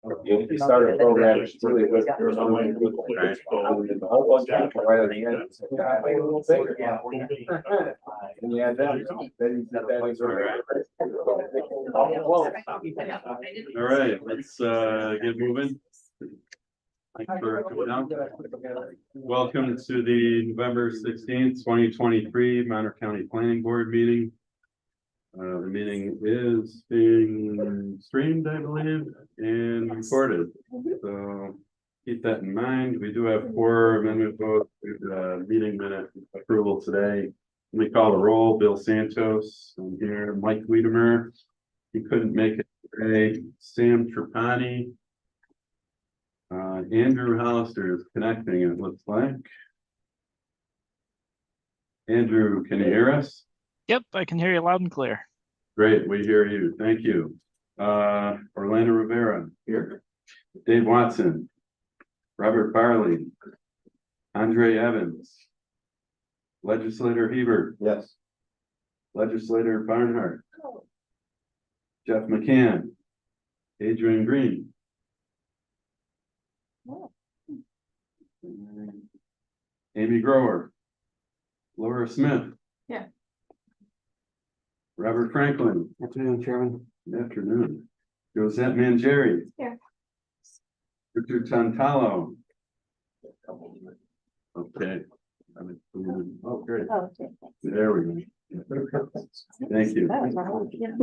You started a program, it's really good. There's no way to do it. The whole bunch of people right at the end. Yeah, make it a little bigger. And you add that, then that is All right, let's get moving. Thanks for coming out. Welcome to the November 16th, 2023 Monroe County Planning Board meeting. The meeting is being streamed, I believe, and recorded. So keep that in mind. We do have 4 amendment votes, meeting minute approval today. Let me call the roll. Bill Santos, I'm here. Mike Wiedemer, he couldn't make it today. Sam Trapani. Andrew Hollister is connecting, it looks like. Andrew, can you hear us? Yep, I can hear you loud and clear. Great, we hear you. Thank you. Orlando Rivera here. Dave Watson. Robert Barley. Andre Evans. Legislator Hebert. Yes. Legislator Barnhart. Jeff McCann. Adrian Green. Amy Grower. Laura Smith. Yeah. Robert Franklin. Afternoon, Chairman. Good afternoon. Josette Mangieri. Here. Richard Tantalo. Okay. Oh, great. Oh, okay. There we go. Thank you. That was wrong. Yeah.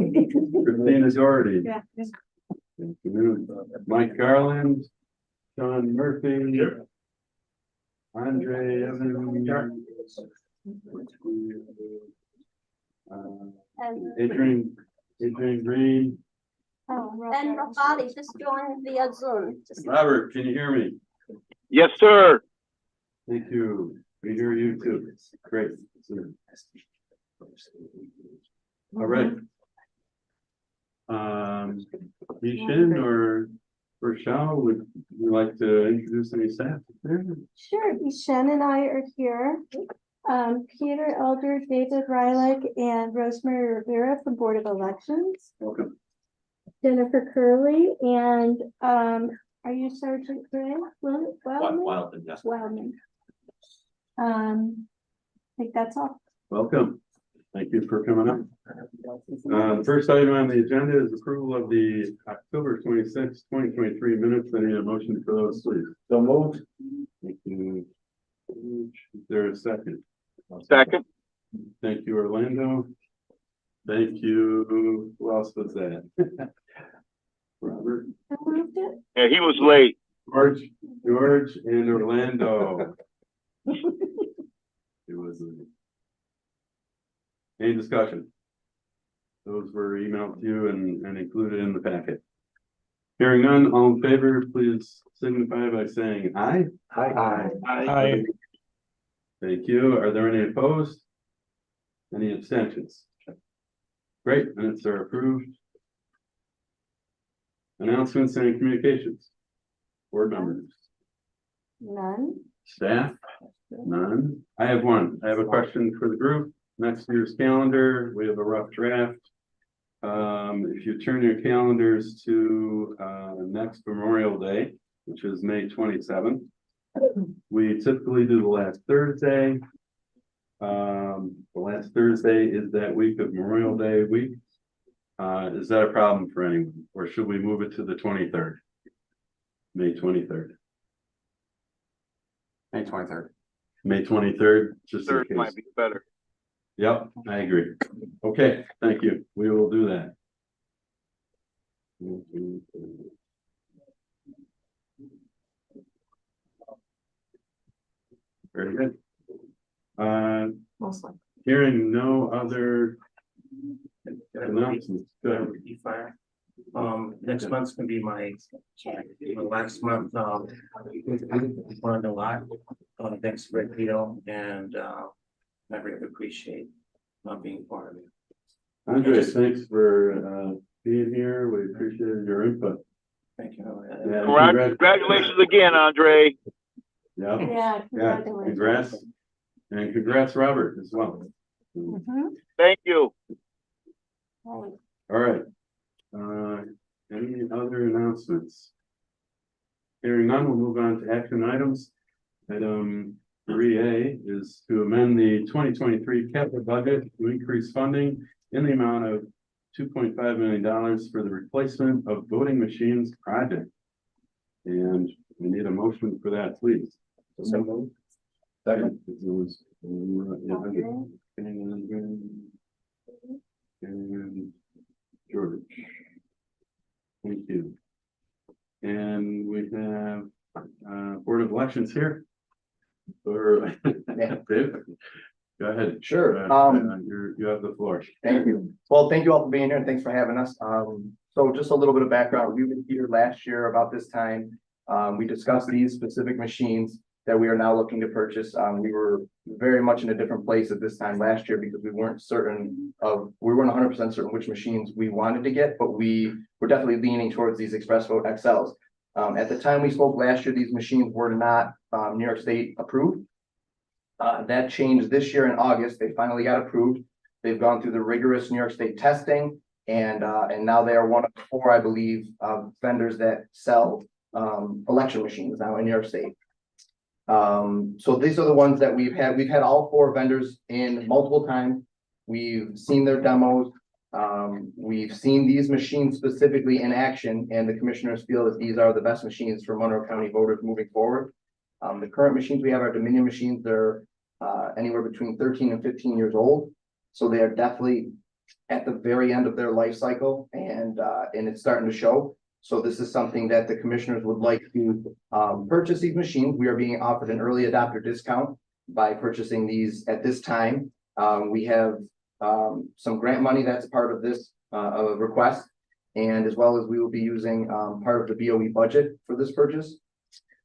Christina Doherty. Yeah. Good afternoon. Mike Garland. Sean Murphy. Andre Evans. Adrian Green. And Rafali just joined via Zoom. Robert, can you hear me? Yes, sir. Thank you. We hear you too. Great. All right. Ishin or Rochelle, would you like to introduce any staff? Sure, Ishen and I are here. Peter Elder, David Rylick, and Rosemary Rivera from Board of Elections. Welcome. Jennifer Curley, and are you Sergeant Gray? Wildman? yes. Wildman. I think that's all. Welcome. Thank you for coming up. The first item on the agenda is approval of the October 26, 2023 minutes. I need a motion for those, please. So moved. Thank you. Is there a second? Second. Thank you, Orlando. Thank you. Who else was that? Robert. I moved it. Yeah, he was late. George and Orlando. It was any discussion? Those were emailed to you and included in the packet. Hearing none, all in favor, please signify by saying aye. Aye. Aye. Thank you. Are there any opposed? Any abstentions? Great, minutes are approved. Announcements and communications. Board members. None. Staff? None. I have one. I have a question for the group. Next year's calendar, we have a rough draft. If you turn your calendars to next Memorial Day, which is May 27th, we typically do the last Thursday. The last Thursday is that week of Memorial Day week. Is that a problem for anyone, or should we move it to the 23rd? May 23rd. May 23rd. May 23rd, just in Third case. might be better. Yep, I agree. Okay, thank you. We will do that. Very good. Mostly. Hearing no other announcements. Go ahead. Next month's gonna be my last month, learned a lot. Thanks, Rick Vito, and I really appreciate not being part of it. Andre, thanks for being here. We appreciate your input. Thank you. Yeah, Congratulations again, Andre. Yeah, Yeah, yeah, congratulations. congrats. And congrats, Robert, as well. Mhm. Thank you. Right. All right. Any other announcements? Hearing none, we'll move on to action items. Item 3A is to amend the 2023 capital budget to increase funding in the amount of $2.5 million for the replacement of voting machines project. And we need a motion for that, please. Second. And George. Thank you. And we have Board of Elections here. Or David, go ahead. Sure. You have the floor. Thank you. Well, thank you all for being here and thanks for having us. So just a little bit of background. We were here last year about this time. We discussed these specific machines that we are now looking to purchase. We were very much in a different place at this time last year because we weren't 100% certain which machines we wanted to get, but we were definitely leaning towards these Express Vote XLs. At the time we spoke last year, these machines were not New York State approved. That changed this year in August. They finally got approved. They've gone through the rigorous New York State testing, and now they are one of 4, I believe, vendors that sell election machines now in New York State. So these are the ones that we've had. We've had all 4 vendors in multiple times. We've seen their demos. We've seen these machines specifically in action, and the commissioners feel that these are the best machines for Monroe County voters moving forward. The current machines we have are Dominion machines. They're anywhere between 13 and 15 years old. So they are definitely at the very end of their life cycle, and it's starting to show. So this is something that the commissioners would like to purchase these machines. We are being offered an early adopter discount by purchasing these at this time. We have some grant money that's part of this request, and as well as we will be using part of the BOE budget for this purchase.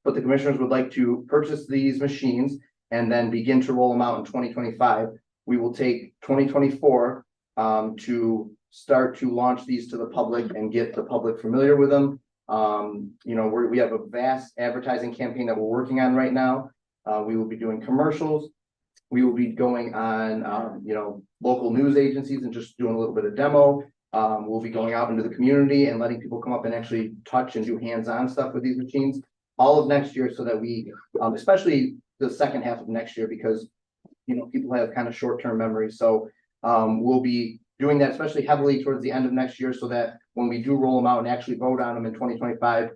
But the commissioners would like to purchase these machines and then begin to roll them out in 2025. We will take 2024 to start to launch these to the public and get the public familiar with them. You know, we have a vast advertising campaign that we're working on right now. We will be doing commercials. We will be going on, you know, local news agencies and just doing a little bit of demo. We'll be going out into the community and letting people come up and actually touch and do hands-on stuff with these machines all of next year, so that we, especially the second half of next year, because, you know, people have kind of short-term memory. So we'll be doing that especially heavily towards the end of next year, so that when we do roll them out and actually vote on them in 2025,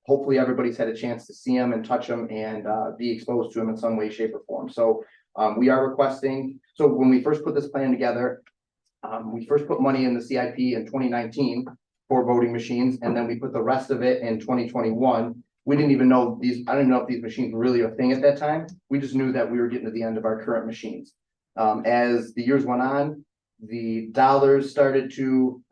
hopefully everybody's had a chance to see them and touch them and be exposed to them in some way, shape, or form. So we are requesting, so when we first put this plan together, we first put money in the CIP in 2019 for voting machines, and then we put the rest of it in 2021. We didn't even know these, I didn't know if these machines were really a thing at that time. We just knew that we were getting to the end of our current machines. As the years went on, the dollars started to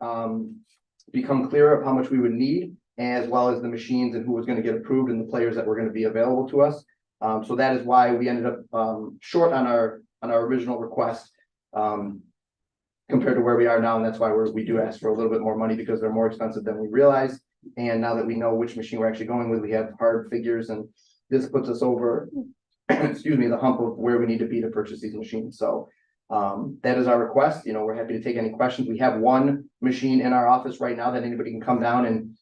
become clearer of how much we would need, as well as the machines and who was going to get approved and the players that were going to be available to us. So that is why we ended up short on our original request compared to where we are now, and that's why we do ask for a little bit more money, because they're more expensive than we realized. And now that we know which machine we're actually going with, we have hard figures, and this puts us over, excuse me, the hump of where we need to be to purchase these machines. So that is our request. You know, we're happy to take any questions. We have one machine in our office right now that anybody can come down and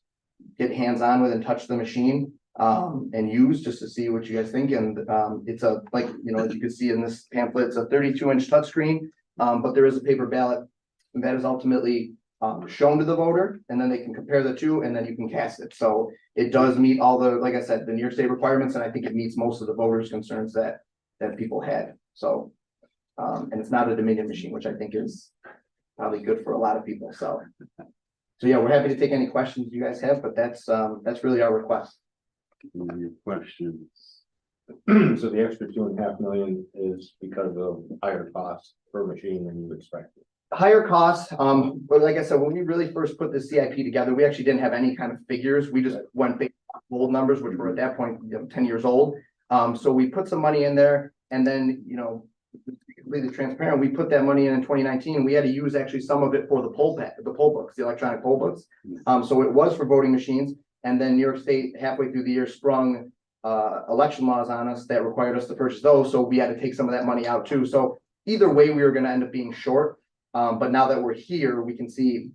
get hands-on with and touch the machine and use, just to see what you guys think. And it's a, like, you know, as you can see in this pamphlet, it's a 32-inch touchscreen, but there is a paper ballot that is ultimately shown to the voter, and then they can compare the two, and then you can cast it. So it does meet all the, like I said, the New York State requirements, and I think it meets most of the voters' concerns that people had. So and it's not a Dominion machine, which I think is probably good for a lot of people. So yeah, we're happy to take any questions you guys have, but that's really our request. Any questions? So the extra $2.5 million is because of higher costs per machine than you expected. Higher costs, but like I said, when we really first put the CIP together, we actually didn't have any kind of figures. We just went based on old numbers, which were at that point, you know, 10 years old. So we put some money in there, and then, you know, to be completely transparent, we put that money in 2019. We had to use actually some of it for the poll books, the electronic poll books. So it was for voting machines, and then New York State halfway through the year sprung election laws on us that required us to purchase those. So we had to take some of that money out too. So either way, we were going to end up being short. But now that we're here, we can see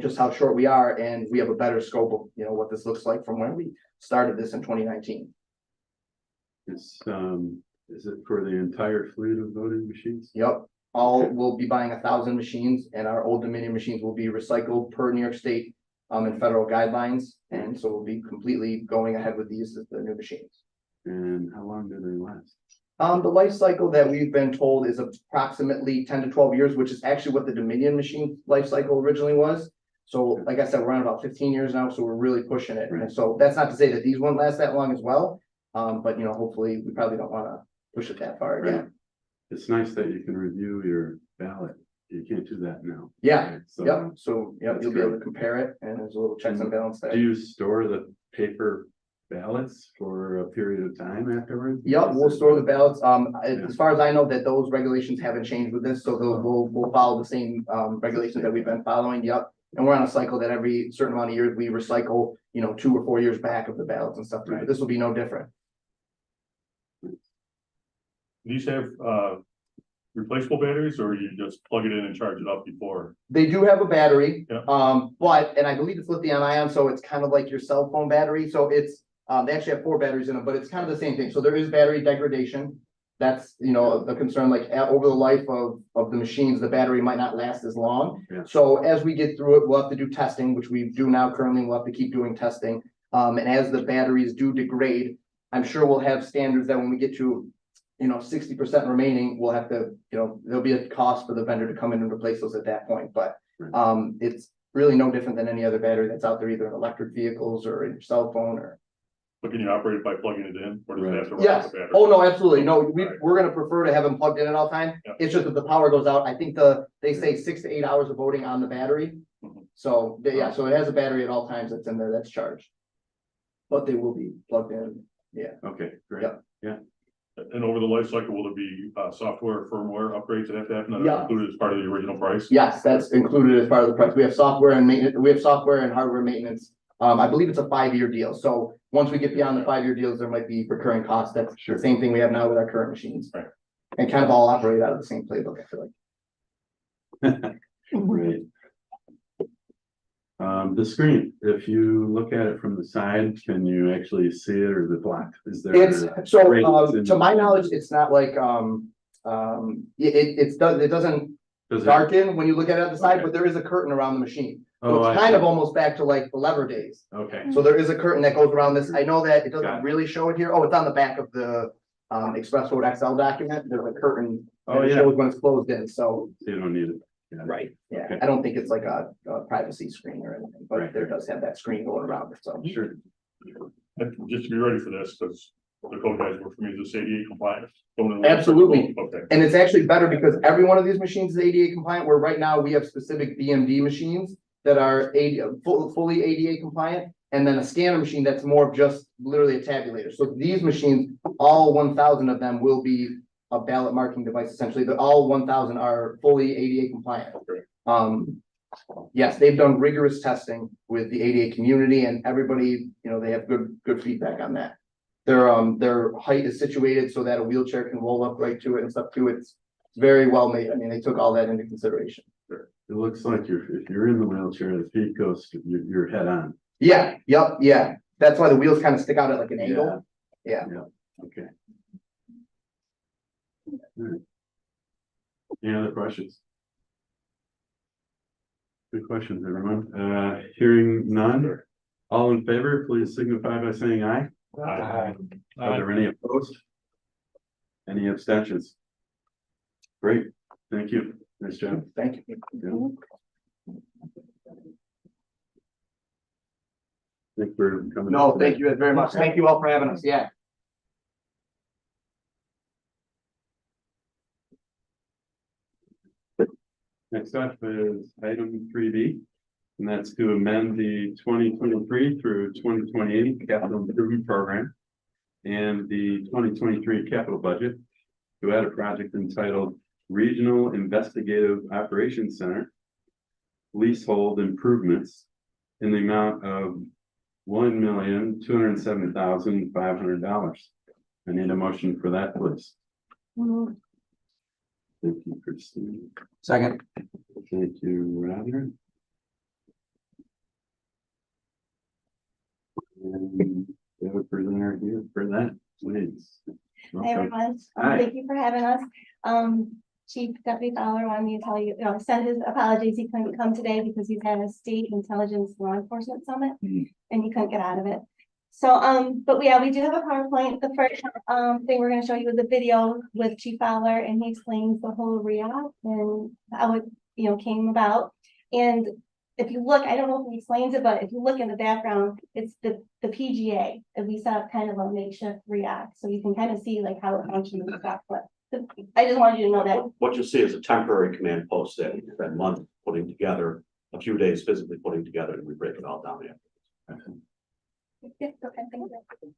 just how short we are, and we have a better scope of, what this looks like from when we started this in 2019. Is it for the entire fleet of voting machines? Yep, we'll be buying 1,000 machines, and our old Dominion machines will be recycled per New York State and federal guidelines, and so we'll be completely going ahead with these as the new machines. And how long do they last? The life cycle that we've been told is approximately 10 to 12 years, which is actually what the Dominion machine life cycle originally was. So like I said, we're on about 15 years now, so we're really pushing it. And so that's not to say that these won't last that long as well. But hopefully we probably don't want to push it that far again. Right. It's nice that you can review your ballot. You can't do that now. Yeah, Right? So, yep. So you'll be able great. to compare it, and there's a little checks and balance there. Do you store the paper ballots for a period of time afterwards? Yep, we'll store the ballots. As far as I know, that those regulations haven't changed with this, so we'll follow the same regulations that we've been following. Yep. And we're on a cycle that every certain amount of years we recycle, 2 or 4 years back of the ballots and stuff. Right. But this will be no different. These have replaceable batteries, or you just plug it in and charge it up before? They do have a battery, Yeah. and I believe it's lithium ion, so it's kind of like your cell phone battery. So it's they actually have 4 batteries in them, but it's kind of the same thing. So there is battery degradation. That's a concern. Like over the life of the machines, the battery might not last as long. Yeah. So as we get through it, we'll have to do testing, which we do now currently. We'll have to keep doing testing. And as the batteries do degrade, I'm sure we'll have standards that when we get to 60% remaining, we'll have to, there'll be a cost for the vendor to come in and replace those at that point. But it's really no different than any other battery that's out there, either in electric vehicles or in your cell phone or. But can you operate it by plugging it in, or does it have to run Yes. the battery? Oh, no, absolutely. No, we're gonna prefer to have them plugged in at all time. Yeah. It's just that the power goes out. I think they say 6 to 8 hours of voting on the battery. Mhm. So, so it has a battery at all times that's in there that's charged. But they will be plugged in. Yeah. Okay, great. Yep. Yeah. And over the life cycle, will there be software, firmware upgrades that have to happen that Yeah. are included as part of the original price? Yes, that's included as part of the price. We have software and maintenance, we have software and hardware maintenance. I believe it's a 5-year deal. So once we get beyond the 5-year deals, there might be recurring costs. That's the same thing we have now with our current machines. Right. And kind of all operate out of the same playbook, I feel like. Great. The screen, if you look at it from the side, can you actually see it, or is it blocked? Is there? To my knowledge, it's not like it doesn't darken when you look at it at the side, but there is a curtain around the machine. So it's kind of almost back to like the lever days. Okay. So there is a curtain that goes around this. I know that it Got doesn't it. really show it here. Oh, it's on the back of the Express Code XL document. There's a curtain. Oh, that yeah. shows when it's closed in. So You don't need it. right, yeah. Okay. I don't think it's like a privacy screen or anything, but Right. there does have that screen going around it. So Sure. And just to be ready for this, because the code guys work for me, is this ADA compliant? Going in the- Absolutely. Okay. And it's actually better because every one of these machines is ADA compliant, where right now we have specific BMD machines that are fully ADA compliant, and then a scanner machine that's more of just literally a tabulator. So these machines, all 1,000 of them will be a ballot marking device, essentially. All 1,000 are fully ADA compliant. Okay. Yes, they've done rigorous testing with the ADA community, and everybody, they have good feedback on that. Their height is situated so that a wheelchair can roll up right to it and stuff too. It's very well made. I mean, they took all that into consideration. It looks like if you're in the wheelchair, the feet goes, you're head on. Yeah, yep, yeah. That's why the wheels kind of stick out at like an angle. Yeah. Okay. All right. Any other questions? Good questions, everyone. Hearing none. All in favor, please signify by saying aye. Are there any opposed? Any abstentions? Great, thank you. Nice job. Thank you. Yeah. Thanks for coming. No, thank you very much. Thank you all for having us. Yeah. Next up is item 3B, and that's to amend the 2023 through 2028 capital improvement program and the 2023 capital budget to add a project entitled Regional Investigative Operations Center leasehold improvements in the amount of $1,207,500. I need a motion for that, please. Thank you, Christine. Second. Thank you, Roger. And we have a presenter here for that, Liz. Hi, Welcome. everyone. Hi. Thank you for having us. Chief Deputy Fowler wanted me to tell you, send his apologies. He couldn't come today because he's had a state intelligence law enforcement summit and he couldn't get out of it. So, but yeah, we do have a PowerPoint. The first thing we're going to show you is a video with Chief Fowler, and he explains the whole RIA and how it, came about. And if you look, I don't know if he explains it, but if you look in the background, it's the PGA, and we set up kind of a makeshift RIA, so you can kind of see like how it functions and stuff. But I just wanted you to know that. What you'll see is a temporary command post that we spend months putting together, a few days physically putting together, and we break it all down after. Yeah, okay, thank you.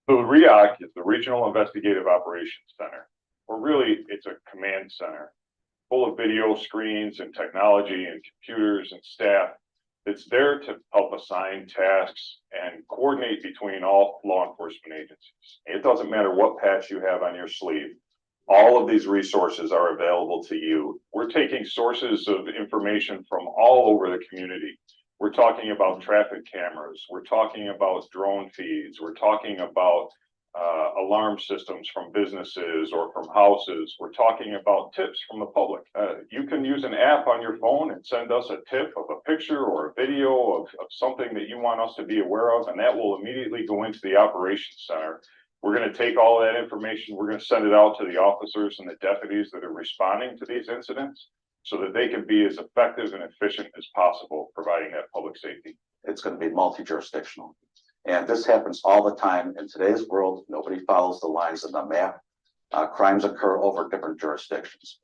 So the REOC is the Regional Investigative Operations Center, or really it's a command center full of video screens and technology and computers and staff that's there to help assign tasks and coordinate between all law enforcement agencies. It doesn't matter what patch you have on your sleeve. All of these resources are available to you. We're taking sources of information from all over the community. We're talking about traffic cameras. We're talking about drone feeds. We're talking about alarm systems from businesses or from houses. We're talking about tips from the public. You can use an app on your phone and send us a tip of a picture or a video of something that you want us to be aware of, and that will immediately go into the operations center. We're going to take all of that information. We're going to send it out to the officers and the deputies that are responding to these incidents so that they can be as effective and efficient as possible providing that public safety. It's going to be multi-jurisdictional. And this happens all the time in today's world. Nobody follows the lines in the map. Crimes occur over different jurisdictions.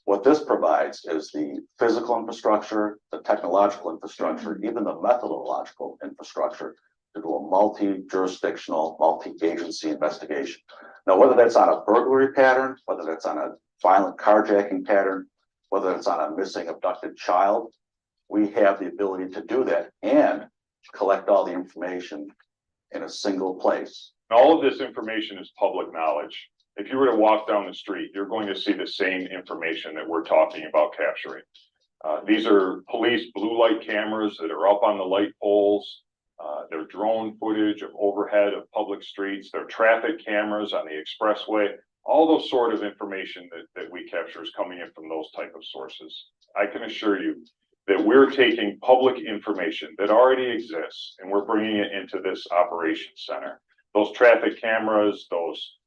What this provides is the physical infrastructure, the technological infrastructure, even the methodological infrastructure to do a multi-jurisdictional, multi-agency investigation. Now, whether that's on a burglary pattern, whether that's on a violent carjacking pattern, whether it's on a missing abducted child, we have the ability to do that and collect all the information in a single place. All of this information is public knowledge. If you were to walk down the street, you're going to see the same information that we're talking about capturing. These are police blue light cameras that are up on the light poles. They're drone footage of overhead of public streets. They're traffic cameras on the expressway. All those sort of information that we capture is coming in from those type of sources. I can assure you that we're taking public information that already exists and we're bringing it into this operations center. Those traffic cameras, those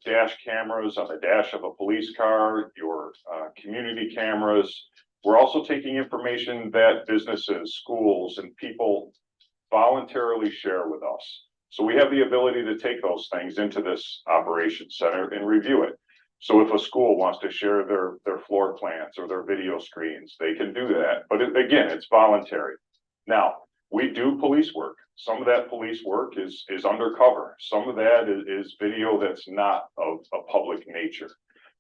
dash cameras on the dash of a police car, your community cameras. We're also taking information that businesses, schools, and people voluntarily share with us. So we have the ability to take those things into this operations center and review it. So if a school wants to share their floor plans or their video screens, they can do that. But again, it's voluntary. Now, we do police work. Some of that police work is undercover. Some of that is video that's not of a public nature.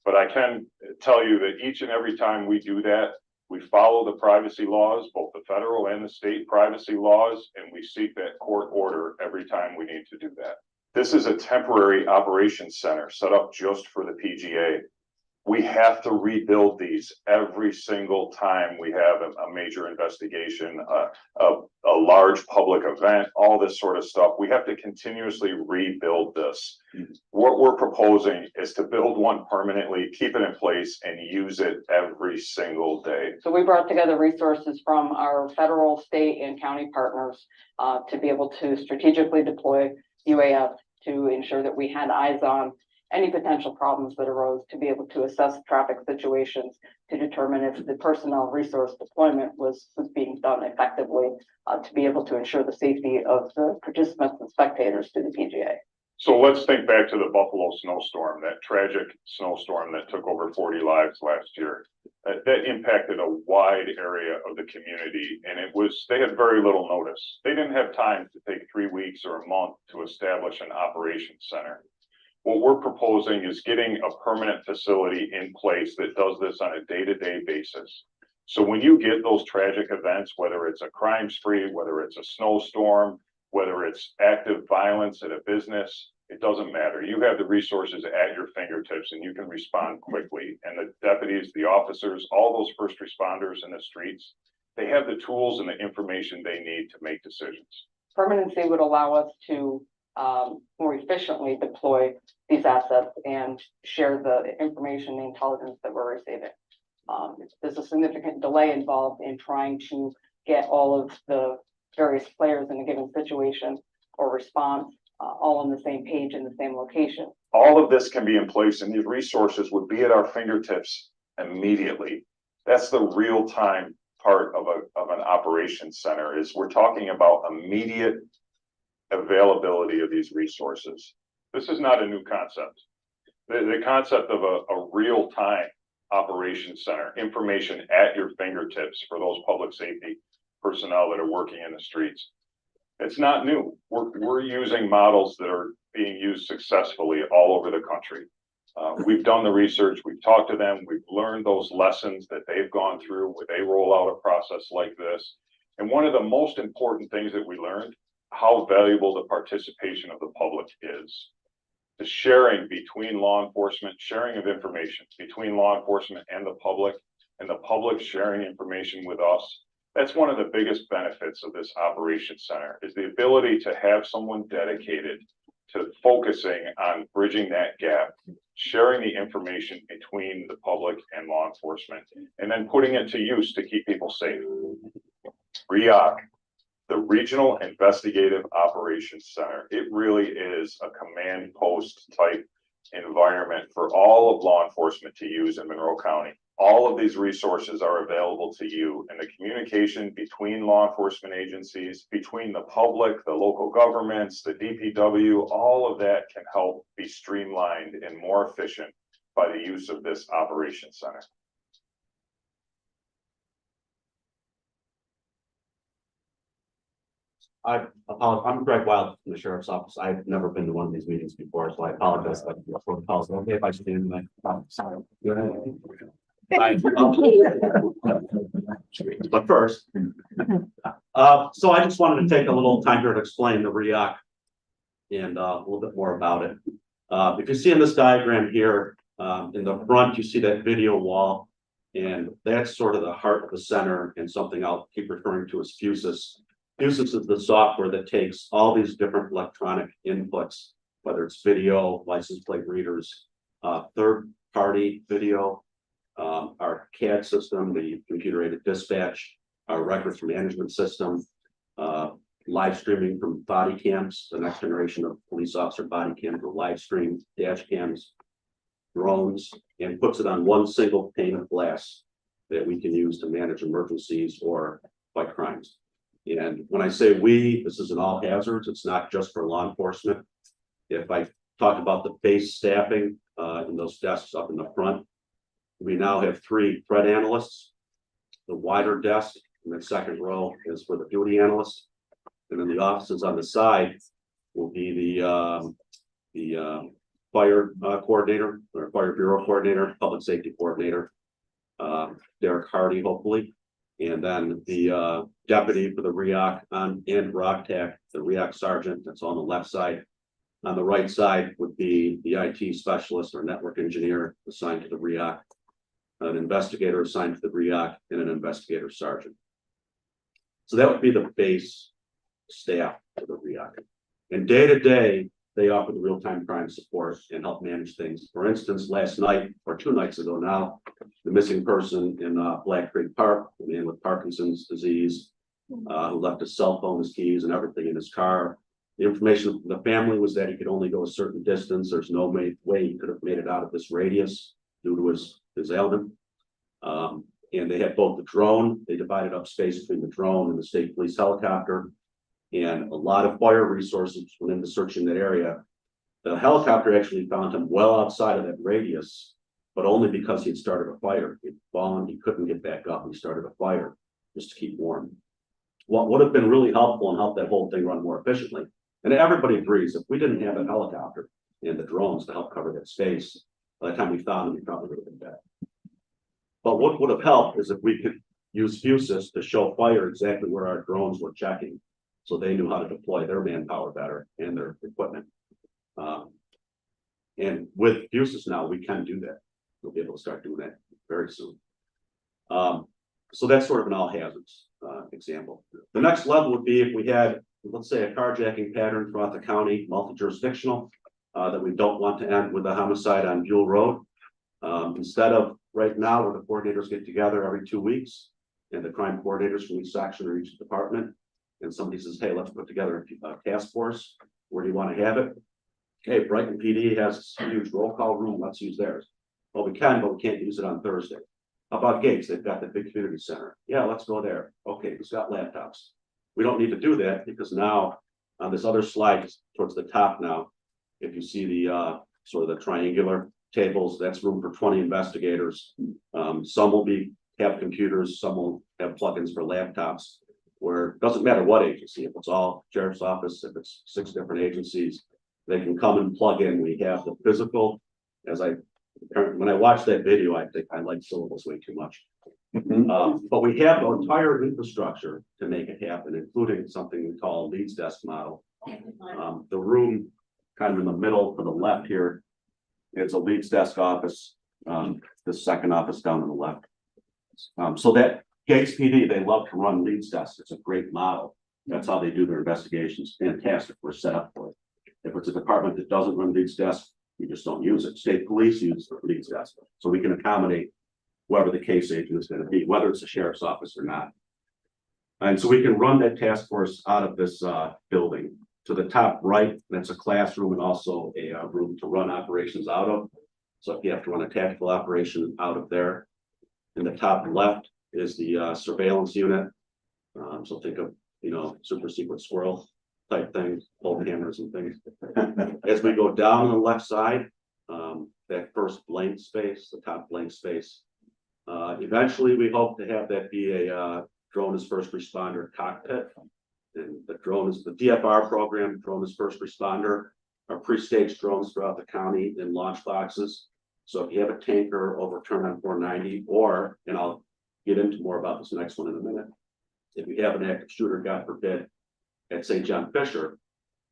But I can tell you that each and every time we do that, we follow the privacy laws, both the federal and the state privacy laws, and we seek that court order every time we need to do that. This is a temporary operations center set up just for the PGA. We have to rebuild these every single time we have a major investigation, a large public event, all this sort of stuff. We have to continuously rebuild this. What we're proposing is to build one permanently, keep it in place, and use it every single day. So we brought together resources from our federal, state, and county partners to be able to strategically deploy UAF to ensure that we had eyes on any potential problems that arose, to be able to assess traffic situations, to determine if the personnel resource deployment was being done effectively, to be able to ensure the safety of the participants and spectators to the PGA. So let's think back to the Buffalo snowstorm, that tragic snowstorm that took over 40 lives last year. That impacted a wide area of the community, and they had very little notice. They didn't have time to take 3 weeks or a month to establish an operations center. What we're proposing is getting a permanent facility in place that does this on a day-to-day basis. So when you get those tragic events, whether it's a crime spree, whether it's a snowstorm, whether it's active violence at a business, it doesn't matter. You have the resources at your fingertips and you can respond quickly. And the deputies, the officers, all those first responders in the streets, they have the tools and the information they need to make decisions. Permanency would allow us to more efficiently deploy these assets and share the information, the intelligence that we're receiving. There's a significant delay involved in trying to get all of the various players in a given situation or response all on the same page in the same location. All of this can be in place and these resources would be at our fingertips immediately. That's the real time part of an operations center is we're talking about immediate availability of these resources. This is not a new concept. The concept of a real time operations center, information at your fingertips for those public safety personnel that are working in the streets. It's not new. We're using models that are being used successfully all over the country. We've done the research, we've talked to them, we've learned those lessons that they've gone through when they roll out a process like this. And one of the most important things that we learned, how valuable the participation of the public is. The sharing between law enforcement, sharing of information between law enforcement and the public sharing information with us. That's one of the biggest benefits of this operations center is the ability to have someone dedicated to focusing on bridging that gap, sharing the information between the public and law enforcement, and then putting it to use to keep people safe. REOC, the Regional Investigative Operations Center, it really is a command post type environment for all of law enforcement to use in Monroe County. All of these resources are available to you, and the communication between law enforcement agencies, between the public, the local governments, the DPW, all of that can help be streamlined and more efficient by the use of this operations center. I'm Greg Wild from the Sheriff's Office. I've never been to one of these meetings before, so I apologize. But the protocols, okay, if I should do that. Sorry. But first, so I just wanted to take a little time here to explain the REOC and a little bit more about it. If you see in this diagram here, in the front, you see that video wall, and that's sort of the heart of the center and something I'll keep referring to as Fusus. Fusus is the software that takes all these different electronic inputs, whether it's video, license plate readers, third-party video, our CAD system, the computer-aided dispatch, our records management system, live streaming from body cams, the next generation of police officer body cams or live stream dash cams, drones, and puts it on one single pane of glass that we can use to manage emergencies or fight crimes. And when I say we, this is in all hazards. It's not just for law enforcement. If I talk about the base staffing in those desks up in the front, we now have 3 threat analysts. The wider desk in the second row is for the duty analyst. And then the offices on the side will be the fire coordinator or fire bureau coordinator, public safety coordinator, Derek Hardy, hopefully. And then the deputy for the REOC and ROCTAC, the REOC sergeant, that's on the left side. On the right side would be the IT specialist or network engineer assigned to the REOC, an investigator assigned to the REOC, and an investigator sergeant. So that would be the base staff for the REOC. And day to day, they offer the real-time crime support and help manage things. For instance, last night or 2 nights ago now, the missing person in Black Creek Park, a man with Parkinson's disease, who left his cell phone, his keys, and everything in his car. The information from the family was that he could only go a certain distance. There's no way he could have made it out of this radius due to his ailment. And they had both the drone, they divided up space between the drone and the state police helicopter. And a lot of fire resources went into searching that area. The helicopter actually found him well outside of that radius, but only because he had started a fire. He'd fallen, he couldn't get back up, and he started a fire just to keep warm. What would have been really helpful and helped that whole thing run more efficiently, and everybody agrees, if we didn't have a helicopter and the drones to help cover that space, by the time we found them, we probably would have been dead. But what would have helped is if we could use Fusus to show fire exactly where our drones were checking, so they knew how to deploy their manpower better and their equipment. And with Fusus now, we can do that. We'll be able to start doing that very soon. So that's sort of an all hazards example. The next level would be if we had, let's say, a carjacking pattern throughout the county, multi-jurisdictional, that we don't want to end with a homicide on Buell Road. Instead of right now where the coordinators get together every 2 weeks and the crime coordinators from each section or each department, and somebody says, hey, let's put together a task force. Where do you want to have it? Hey, Brighton PD has a huge roll call room. Let's use theirs. Well, we can, but we can't use it on Thursday. How about Gates? They've got the big community center. Yeah, let's go there. Okay, who's got laptops? We don't need to do that because now on this other slide towards the top now, if you see the sort of the triangular tables, that's room for 20 investigators. Some will have computers, some will have plugins for laptops, where it doesn't matter what agency, if it's all sheriff's office, if it's 6 different agencies, they can come and plug in. We have the physical, when I watched that video, I think I like syllables way too much. But we have the entire infrastructure to make it happen, including something we call a leads desk model. The room kind of in the middle to the left here, it's a leads desk office, the second office down on the left. So that Gates PD, they love to run leads desks. It's a great model. That's how they do their investigations. Fantastic. We're set up for it. If it's a department that doesn't run leads desk, you just don't use it. State police use the leads desk. So we can accommodate whoever the case agent is going to be, whether it's a sheriff's office or not. And so we can run that task force out of this building. To the top right, that's a classroom and also a room to run operations out of. So if you have to run a tactical operation out of there. In the top left is the surveillance unit. So think of, super secret squirrel type things, hold hammers and things. As we go down on the left side, that first blank space, the top blank space, eventually we hope to have that be a drone as first responder cockpit. And the drone is the DFR program, drone as first responder, are pre-staged drones throughout the county in launch boxes. So if you have a tanker overturned on 490, or, and I'll get into more about this next one in a minute, if you have an active shooter, God forbid, at St. John Fisher,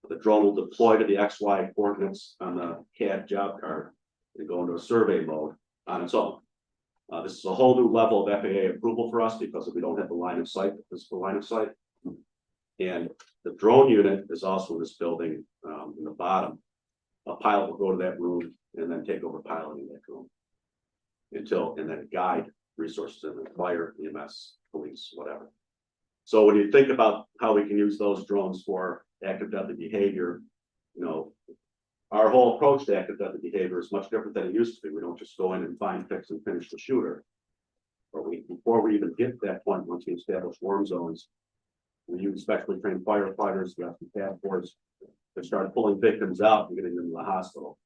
the drone will deploy to the XY coordinates on the CAD job card and go into a survey mode on its own. This is a whole new level of FAA approval for us because we don't have the line of sight, the physical line of sight. And the drone unit is also in this building in the bottom. A pilot will go to that room and then take over piloting that drone and then guide resources in the fire, EMS, police, whatever. So when you think about how we can use those drones for active deadly behavior, our whole approach to active deadly behavior is much different than it used to be. We don't just go in and find, fix, and finish the shooter. But before we even get to that point, once we establish warm zones, we use specially trained firefighters, we have some task force that start pulling victims out and getting them to the hospital.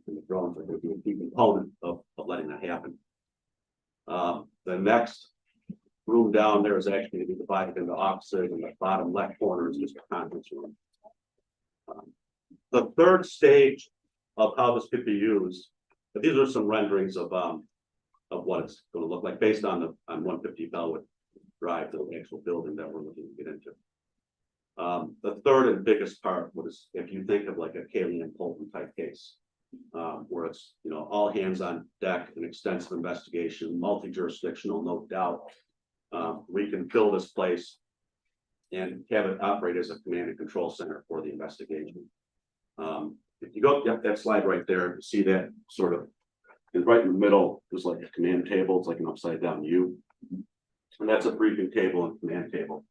And the drones are going to be a key component of letting that happen. The next room down there is actually going to be divided into offices, and the bottom left corner is just a conference room. The third stage of how this could be used, but these are some renderings of what it's going to look like based on 150 Bellwood Drive, the actual building that we're looking to get into. The third and biggest part was if you think of like a Kaylee and Polton type case, where it's all hands on deck, an extensive investigation, multi-jurisdictional, no doubt. We can fill this place and have it operate as a command and control center for the investigation. If you go, that slide right there, you see that sort of is right in the middle. There's like a command table. It's like an upside down U. And that's a briefing table and command table.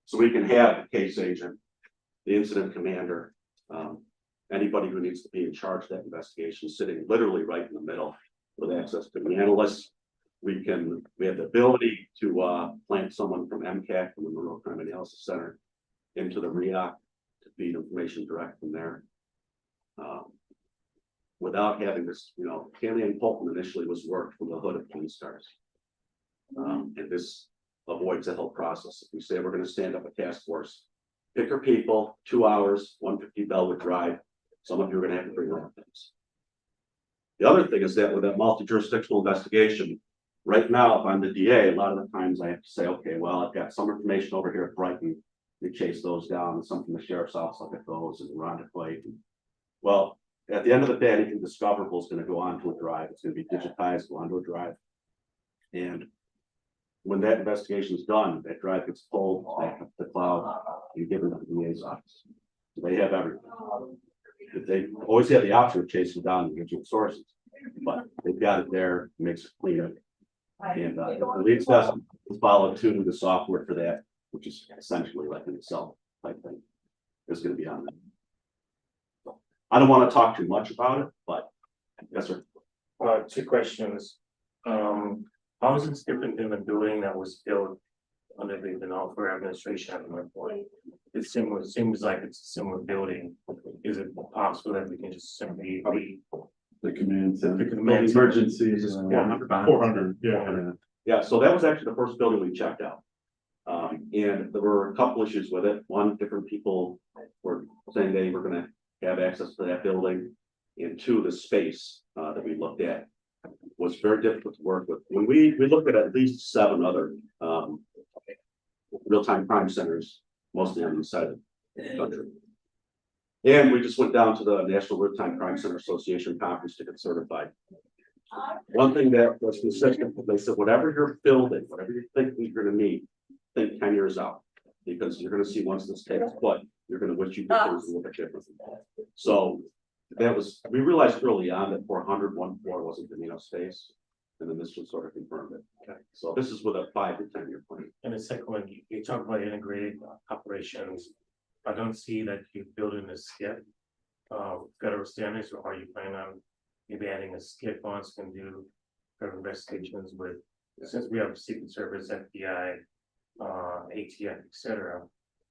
So we can have the case agent, the incident commander, anybody who needs to be in charge of that investigation sitting literally right in the middle with access to the analysts. We have the ability to plant someone from MCAC, from the Monroe Crime Analysis Center, into the REAC to feed information direct from there. Without having this, Kaylee and Polton initially was worked from the hood of police cars. And this avoids the whole process. If we say we're going to stand up a task force, pick your people, 2 hours, 150 Bellwood Drive. Some of you are going to have to bring their things. The other thing is that with that multi-jurisdictional investigation, right now, if I'm the DA, a lot of the times I have to say, okay, well, I've got some information over here at Brighton. We chase those down, and some from the sheriff's office, look at those and Irondequoit. Well, at the end of the day, anything discoverable is going to go onto a drive. It's going to be digitized, go onto a drive. And when that investigation is done, that drive gets pulled back up the cloud and given to the DA's office. So they have everything. But they always have the option of chasing down individual sources, but they've got it there, makes it cleaner. And the lead test is followed to the software for that, which is essentially like an Excel type thing. It's going to be on there. I don't want to talk too much about it, but yes, sir. Two questions. How is this different than the building that was built under the Monroe administration at one point? It seems like it's a similar building. Is it possible that we can just simply The command center. The command center. Emergency is 400. 400, yeah. Yeah, so that was actually the first building we checked out. And there were a couple issues with it. One, different people were saying they were gonna have access to that building. And two, the space that we looked at was very difficult to work with. When we looked at least 7 other real-time crime centers, mostly on the side of the country. And we just went down to the National Real-Time Crime Center Association conference to get certified. One thing that was consistent, they said, whatever you're building, whatever you think you're gonna need, think 10 years out. Because you're gonna see once this takes foot, you're gonna wish you did things a little bit different. So that was, we realized early on that 400 one floor wasn't gonna be enough space. And then this one sort of confirmed it. Okay. So this is with a 5 to 10 year plan. And the second one, you talk about integrated operations. I don't see that you building a skip, federal standards, or are you planning on maybe adding a skip on so can do federal investigations with, since we have Secret Service, FBI, ATF, etc.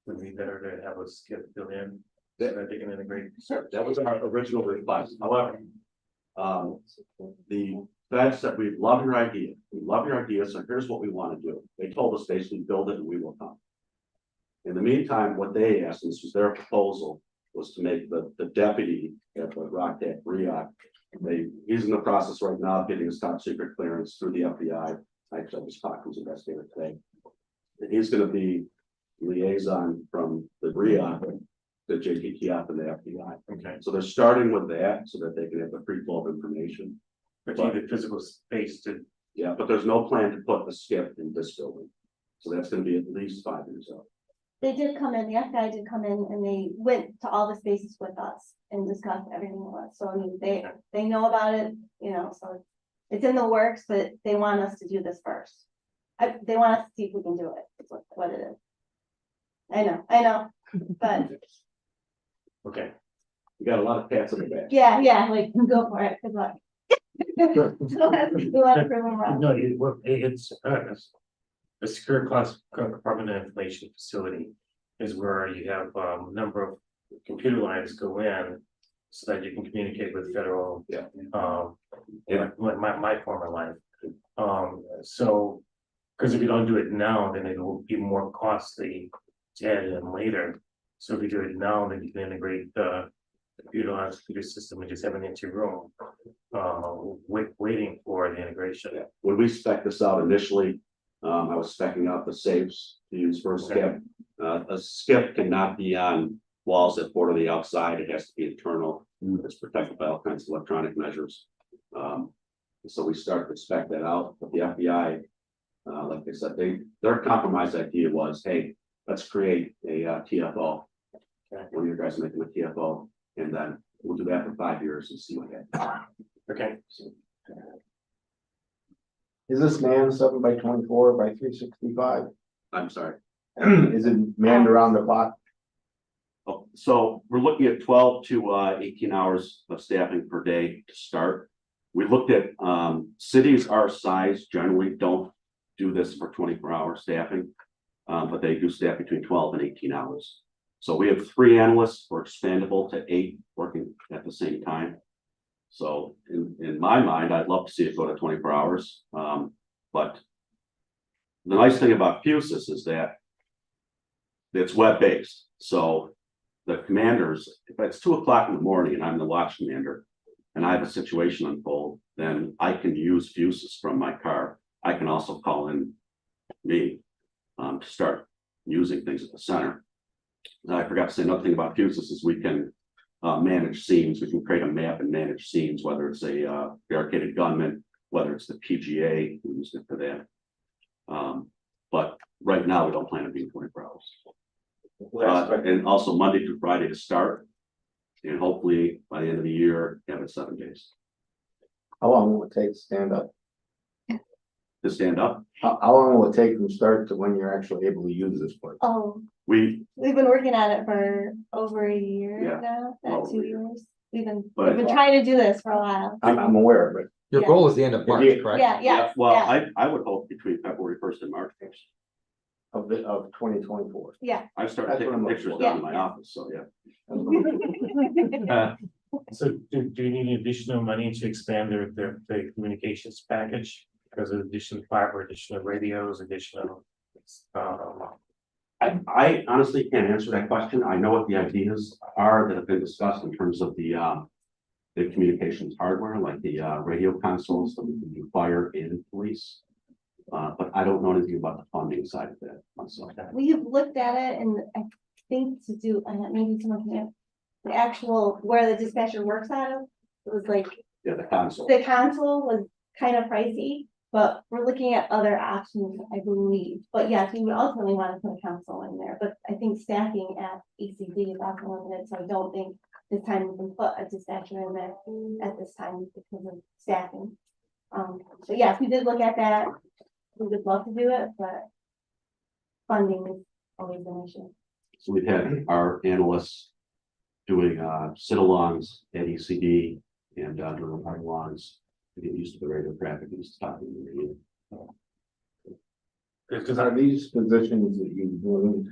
Would be better to have a skip built in so that they can integrate. That was our original request. However, the feds said, we love your idea. We love your idea. So here's what we want to do. They told us basically build it and we will come. In the meantime, what they asked, this was their proposal, was to make the deputy at the ROCTAC REAC. He's in the process right now of getting his top secret clearance through the FBI. Actually, I just talked to his investigator today. And he's going to be liaison from the REAC, the JTTF and the FBI. Okay. So they're starting with that so that they can have the free flow of information. But you need physical space to. Yeah, but there's no plan to put a skip in this building. So that's going to be at least 5 years out. They did come in, the FBI did come in and they went to all the spaces with us and discussed everything with us. So I mean, they know about it, you know, so it's in the works, but they want us to do this first. They want us to see if we can do it. It's what it is. I know, but. Okay. You got a lot of pats on the back. Yeah, like go for it. Good luck. We want to prove them wrong. No, it's a secure class permanent information facility is where you have a number of computer lines go in so that you can communicate with federal, my former life. So, because if you don't do it now, then it will be more costly to add it in later. So if you do it now, then you can integrate the computer system and just have an empty room, waiting for the integration. Yeah. When we spec this out initially, I was specking out the safes to use for a skip. A skip cannot be on walls that border the outside. It has to be internal. It's protected by all kinds of electronic measures. So we started to spec that out. But the FBI, like they said, their compromise idea was, hey, let's create a TFO. Okay. One of your guys making a TFO, and then we'll do that for 5 years and see what happens. Okay. Is this manned 7 by 24 by 365? I'm sorry. Is it manned around the clock? Oh, so we're looking at 12 to 18 hours of staffing per day to start. We looked at cities our size generally don't do this for 24-hour staffing, but they do staff between 12 and 18 hours. So we have 3 analysts. We're expandable to 8 working at the same time. So in my mind, I'd love to see it go to 24 hours. But the nice thing about Fusus is that it's web-based. So the commanders, if it's 2 o'clock in the morning and I'm the watch commander and I have a situation unfold, then I can use Fusus from my car. I can also call in me to start using things at the center. And I forgot to say another thing about Fusus is we can manage scenes. We can create a map and manage scenes, whether it's a barricaded gunman, whether it's the PGA, we used it for that. But right now, we don't plan on being 24 hours. And also Monday through Friday to start. And hopefully by the end of the year, have it 7 days. How long will it take to stand up? To stand up, How long will it take from start to when you're actually able to use this place? Oh, we, we've been working on it for over a year Yeah. now, Well, not 2 years. We've been But- trying to do this for a while. I'm aware of it. Your Yeah. goal is the end of If March, you- correct? Yeah, well, yeah, I would hope between February 1st and March 1st. Of 2024. yeah. I started That's what taking I'm looking pictures for. down in my office, so yeah. So do you need additional money to expand the communications package? Because of additional fiber, additional radios, additional. I honestly can't answer that question. I know what the ideas are that have been discussed in terms of the communications hardware, like the radio consoles that we can do fire and police. But I don't know anything about the funding side of that myself. We've looked at it and I think to do, maybe someone can, the actual, where the dispatcher works out of, it was like, Yeah, the console. the console was kind of pricey, but we're looking at other options, I believe. But yes, we would ultimately want to put a console in there, but I think staffing at ECD is also limited, so I don't think this time we can put a dispatcher in there at this time because of staffing. So yes, we did look at that. We would love to do it, but funding is always an issue. So we've had our analysts doing sit-alongs at ECD and doing ride-alongs to get used to the radio traffic and stopping the radio. Because are these positions that you moved,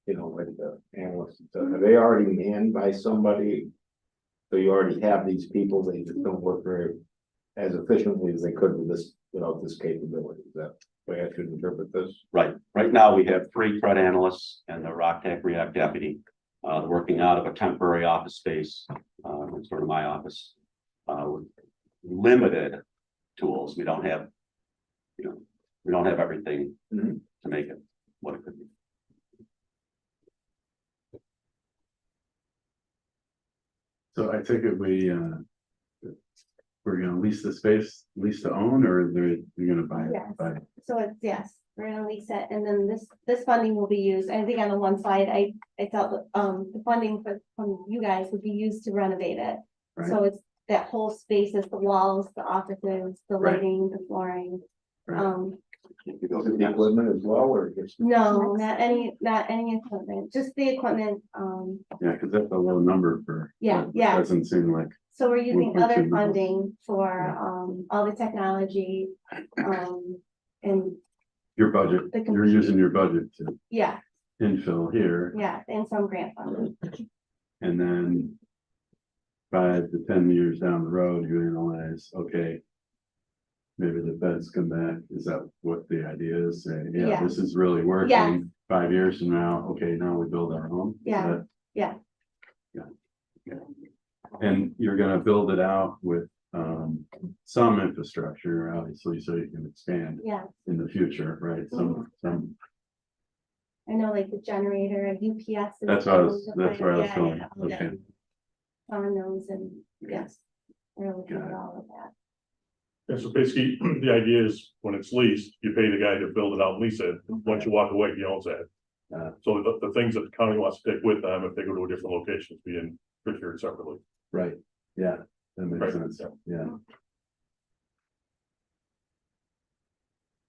you know, like the analysts, are they already manned by somebody? So you already have these people, they just don't work very as efficiently as they could with this, without this capability. Is that the way I should interpret this? Right. Right now, we have 3 threat analysts and the ROCTAC React deputy working out of a temporary office space, sort of my office, with limited tools. We don't have, we don't have everything to make it what it could be. So I take it we're gonna lease the space, lease to own, or you're gonna buy it? Yes. Buy it? So it's, yes, we're gonna lease it, and then this funding will be used, I think on the one slide, I felt that, the funding from you guys would be used to renovate it. Right. So it's that whole space, is the walls, the offices, the Right. lighting, the flooring. Right. You go Is to it the equipment as well, or just? No, not any equipment, just the equipment, Yeah, because that's a low number for. Yeah, it yeah. Doesn't seem like, so we're using 1.2 other million. funding for, all the technology, and, your budget, The you're using your budget to yeah, infill here, yeah, and some grant funding. and then 5 to 10 years down the road, you analyze, okay, maybe the feds come back. Is that what the idea is? Say, yeah, Yeah. this is really working. Yes. 5 years from now, okay, now we build our own. Is Yeah. that- Yeah. Yeah. And you're gonna build it out with some infrastructure, obviously, so you can expand Yeah, in the future, right? Some, I know, like the generator and UPS. that's what I was, that's where I was Yeah, going. yeah, all that. Okay, On those, and yes, we're looking at all of that. And so basically, the idea is when it's leased, you pay the guy to build it out and lease it. Once you walk away, he owns that. So the things that the county wants to take with them, if they go to a different location, is being procured separately. right, yeah, that makes Right. sense, yeah.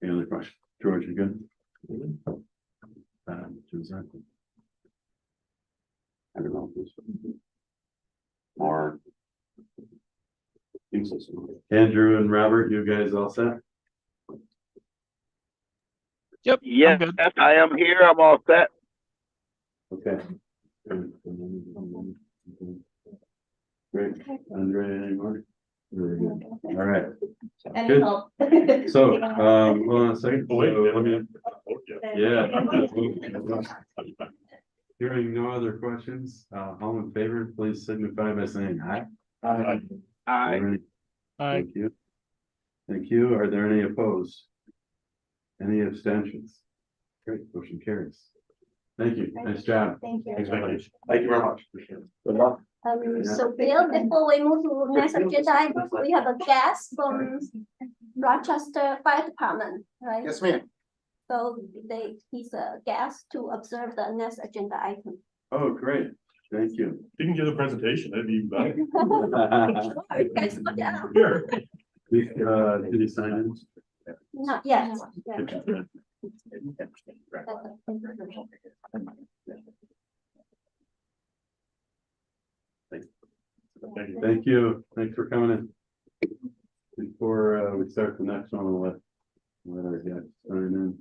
Any other question? George, you good? Susan? I don't know. if there's More. Pieces. Andrew and Robert, you guys all set? Yep. Yes, I'm good. I am here. I'm all set. Okay. Great, Andre, any more? Really good, all right. Any Good. help? So, hold on a second. Oh, wait, So, let me. Yeah. Hearing no other questions, all in favor, please signify by saying aye. Aye. Aye. All right. Aye. Thank you. Thank you. Are there any opposed? Any abstentions? Great, motion carries. Thank you. Nice job. Thank you. Thanks very much. Thank you very much. Good luck. So Bill, before we move to next agenda item, we have a guest from Rochester Fire Department, right? Yes, ma'am. So he's a guest to observe the next agenda item. Oh, great. Thank you. You can give a presentation, that'd be even better. Sure, you guys look it up. Here. Did you sign in? Not yet. Yeah. Thank you. Thanks for coming in. Before we start the next one, we'll let our guests sign in.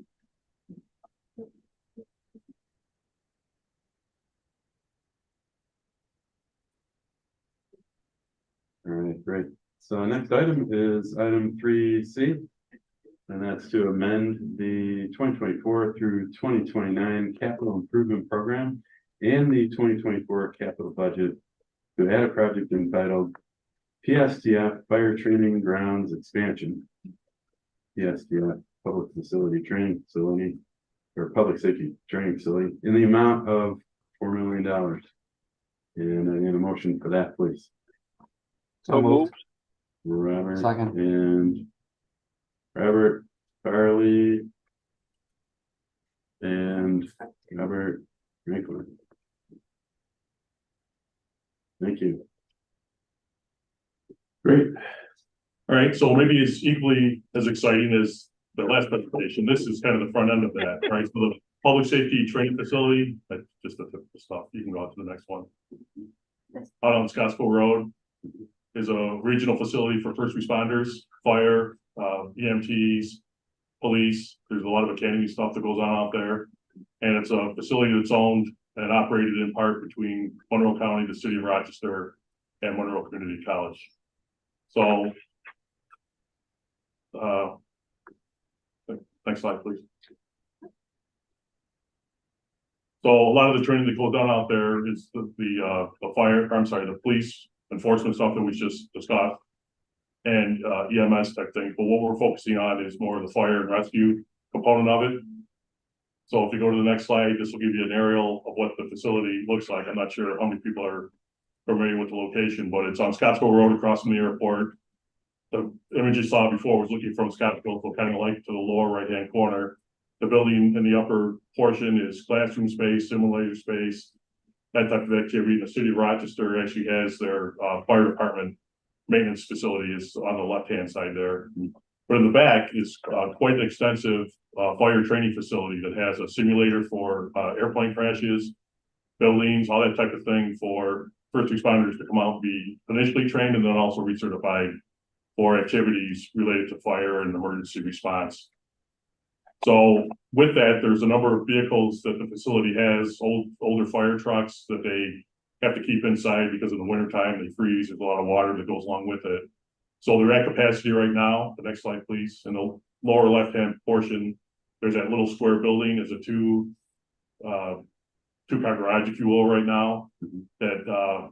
All right, great. So next item is item 3C. And that's to amend the 2024 through 2029 capital improvement program and the 2024 capital budget to add a project entitled PSTF Fire Training Grounds Expansion. PSTF Public Facility Training Facility or Public Safety Training Facility in the amount of $4 million. And I need a motion for that, please. So moved. Robert. Second. And Robert, Farley, and Robert Franklin. Thank you. Great. All right, so maybe it's equally as exciting as the last presentation. This is kind of the front end of that, right? So the public safety training facility, that's just the stuff. You can go on to the next one. Out on Scottsville Road is a regional facility for first responders, fire, EMTs, police. There's a lot of academy stuff that goes on out there. And it's a facility that's owned and operated in part between Monroe County, the city of Rochester, and Monroe Community College. So, next slide, please. So a lot of the training that goes on out there is the police enforcement stuff that we just discussed, and EMS type thing. But what we're focusing on is more of the fire and rescue component of it. So if you go to the next slide, this will give you an aerial of what the facility looks like. I'm not sure how many people are familiar with the location, but it's on Scottsville Road across from the airport. The image you saw before was looking from Scottsville, so kind of like to the lower right-hand corner. The building in the upper portion is classroom space, simulator space, that type of activity. The city of Rochester actually has their fire department maintenance facility is on the left-hand side there. But in the back is quite an extensive fire training facility that has a simulator for airplane crashes, buildings, all that type of thing for first responders to come out and be initially trained and then also recertified for activities related to fire and emergency response. So with that, there's a number of vehicles that the facility has, older fire trucks that they have to keep inside because in the wintertime they freeze. There's a lot of water that goes along with it. So they're at capacity right now. The next slide, please. In the lower left-hand portion, there's that little square building. There's a two-car garage, if you will, right now that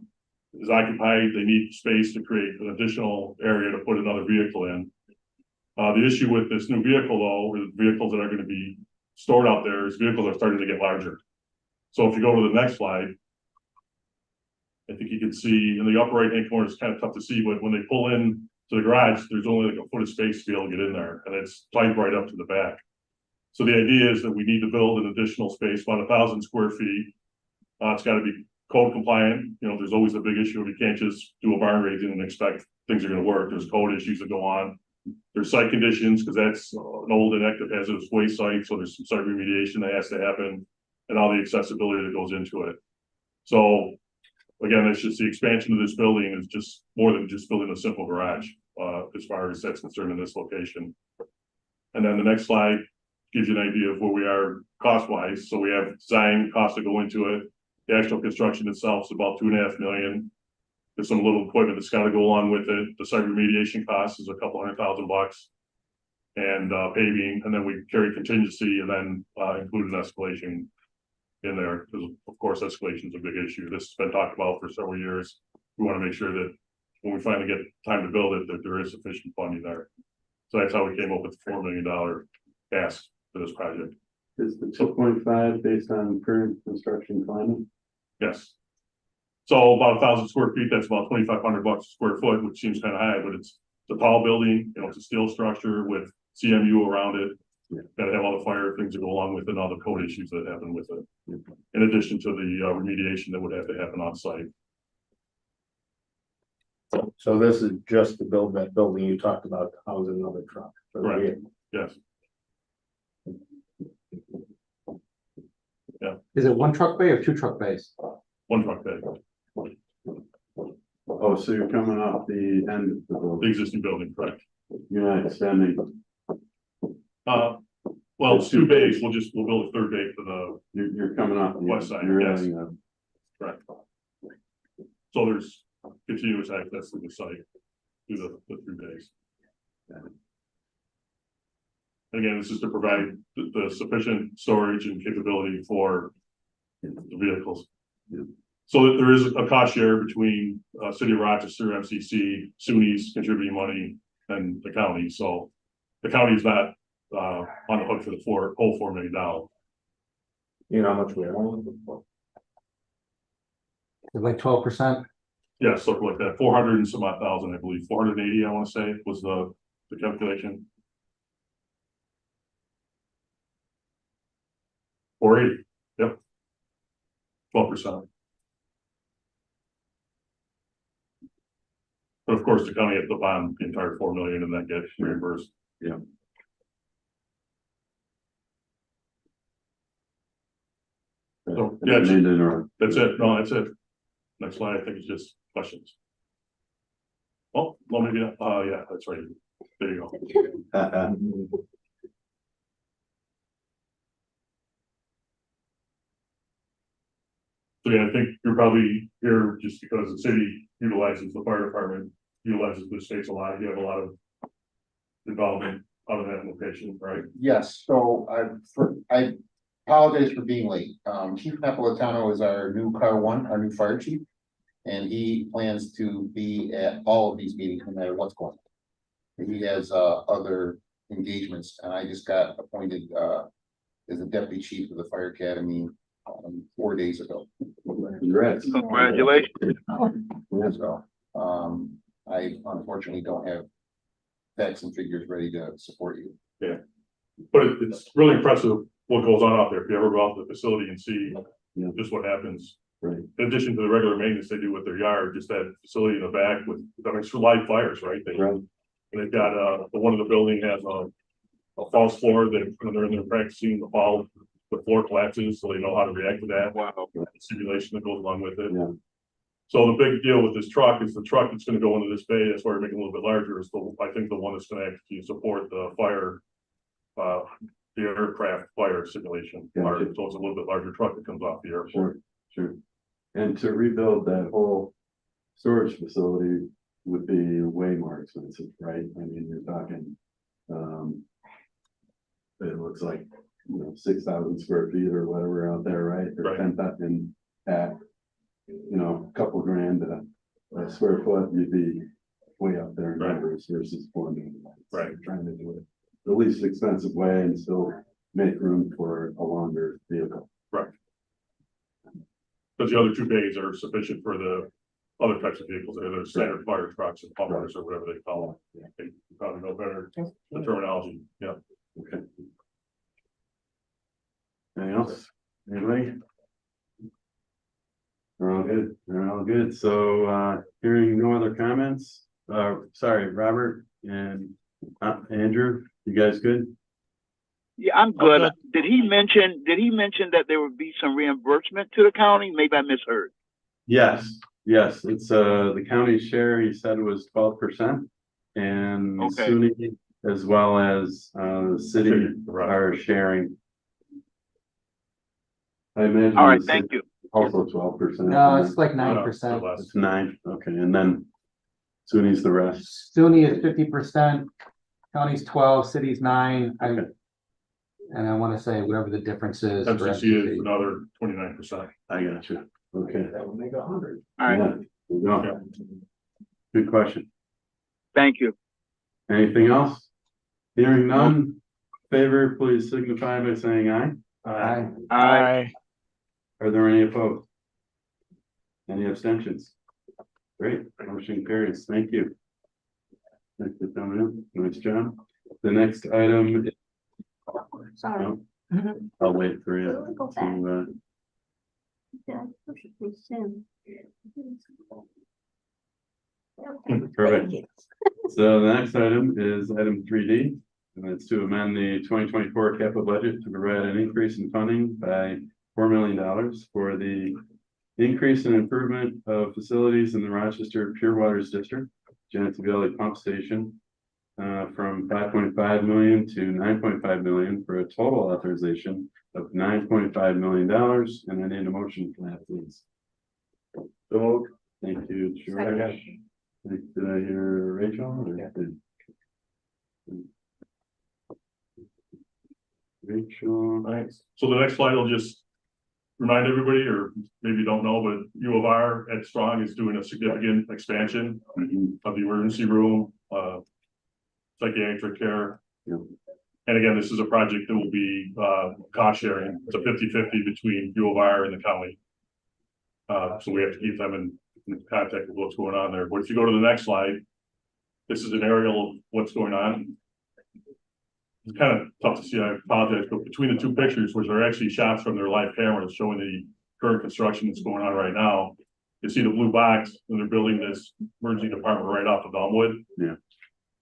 is occupied. They need space to create an additional area to put another vehicle in. The issue with this new vehicle, though, or the vehicles that are going to be stored out there, is vehicles are starting to get larger. So if you go to the next slide, I think you can see in the upper right-hand corner, it's kind of tough to see, but when they pull in to the garage, there's only like a foot of space to be able to get in there, and it's tied right up to the back. So the idea is that we need to build an additional space, about 1,000 square feet. It's got to be code compliant. You know, there's always a big issue. You can't just do a barn raising and expect things are going to work. There's code issues that go on. There's site conditions, because that's an old and active hazardous waste site, so there's some site remediation that has to happen, and all the accessibility that goes into it. So again, it's just the expansion of this building is just more than just building a simple garage, as far as that's concerned in this location. And then the next slide gives you an idea of where we are cost-wise. So we have design costs that go into it. The actual construction itself is about $2.5 million. There's some little equipment that's got to go along with it. The site remediation cost is a couple $100,000, and paving, and then we carry contingency, and then include an escalation in there, because of course escalation is a big issue. This has been talked about for several years. We want to make sure that when we finally get time to build it, that there is sufficient funding there. So that's how we came up with the $4 million ask for this project. Is the 2.5 based on current construction climate? Yes. So about 1,000 square feet, that's about $2,500 a square foot, which seems kind of high, but it's a tall building. You know, it's a steel structure with CMU around it. Gotta have all the fire things that go along with it, and all the code issues that happen with it. In addition to the remediation that would have to happen on site. So this is just to build that building you talked about, to house another truck. for the Correct. vehicle. Yes, Is it one truck bay or two truck bays? one truck bed, Oh, so you're coming off the end of the the building, existing building, correct? you're not extending, Well, it's two bays, we'll build a third bay for the, you're coming off. the West side, you're yes. adding a- correct. So there's continuous access to the site through the three bays. Again, this is to provide the sufficient storage and capability for the vehicles. So that there is a cost share between City of Rochester, MCC, SUNY's contributing money, and the county, so the county is not on the hook for the whole $4 million. You know how much we are? Like 12%? Yeah, something like that, 400 and some odd thousand, I believe, 480, I want to say, was the calculation. 480, yep. 12%. But of course, the county has to bond the entire 4 million and that gets reimbursed. Yeah. So, yeah, Need to interrupt. that's it, no, that's it. Next slide, I think is just questions. Oh, well, maybe, yeah, that's right, there you go. So yeah, I think you're probably here just because the city utilizes the fire department, utilizes the space a lot, you have a lot of development out of that location, right? Yes, so I apologize for being late. Chief Napolitano is our new car one, our new fire chief. And he plans to be at all of these meetings no matter what's going on. He has other engagements, and I just got appointed as a deputy chief of the fire academy 4 days ago. Congrats. Congratulations. So I unfortunately don't have facts and figures ready to support you. Yeah. But it's really impressive what goes on out there. If you ever go out to the facility and see just what happens. Right. In addition to the regular maintenance they do with their yard, just that facility in the back with, I mean, it's for live fires, right? And they've got, the one of the building has a false floor that when they're in there practicing the fall, the floor collapses, so they know how to react to that. Wow. Simulation that goes along with it. Yeah. So the big deal with this truck is the truck that's gonna go into this bay, that's why we're making it a little bit larger, is I think the one that's gonna actually support the fire. The aircraft fire simulation, Gotcha. so it's a little bit larger truck that comes off the airport. Sure. And to rebuild that whole storage facility would be way more expensive, right? I mean, you're talking, it looks like, 6,000 square feet or whatever out there, right? Or Right. 10,000 at, a couple grand a square foot, you'd be way up there in Right. numbers versus 4 million. Right. Trying to do it the least expensive way and still make room for a longer vehicle. Right. Because the other two bays are sufficient for the other types of vehicles, they're the standard fire trucks and pumpers or whatever they call them. You probably know better the terminology, yeah. Okay. Anything else? Anybody? We're all good. We're all good. So, hearing no other comments, sorry, Robert and Andrew, you guys good? Yeah, I'm good. Did he mention that there would be some reimbursement to the county? Maybe I misheard. Yes, it's, the county share, he said was 12%. And Okay. SUNY as well as, the city are sharing. I imagine. All right, the thank city you. Also 12%. No, it's like 9%. It's 9, okay, and then SUNY's the rest. SUNY is 50%, county's 12, city's 9. And I want to say whatever the difference is. for MCC is another 29%. I got you. Okay. That would make 100. All right. Yeah, there you go. Good question. Thank you. Anything else? Hearing none, favor, please signify by saying aye. Aye. Are there any opposed? Any abstentions? Great, motion carries. Thank you. Thanks for coming in. Nice job. The next item is Sorry. No? I'll wait for you Go back. to, Yeah, push it too soon. perfect. So the next item is item 3D, and it's to amend the 2024 capital budget to provide an increase in funding by $4 million for the increase in improvement of facilities in the Rochester Pure Waters District, Genesee Valley Pump Station, from 5.5 million to 9.5 million for a total authorization of $9.5 million. And I need a motion for that, please. So, Thank you, George. Did I hear Rachel? Rachel. Thanks. So the next slide will just remind everybody, or maybe you don't know, but U of R at Strong is doing a significant expansion of the emergency room, psychiatric care. Yeah. And again, this is a project that will be cost sharing. It's a 50-50 between U of R and the county. So we have to keep them in contact with what's going on there. But if you go to the next slide, this is an aerial of what's going on. It's kind of tough to see, I apologize, but between the two pictures, which are actually shots from their live cameras showing the current construction that's going on right now, you see the blue box, and they're building this emergency department right off of Elmwood. Yeah.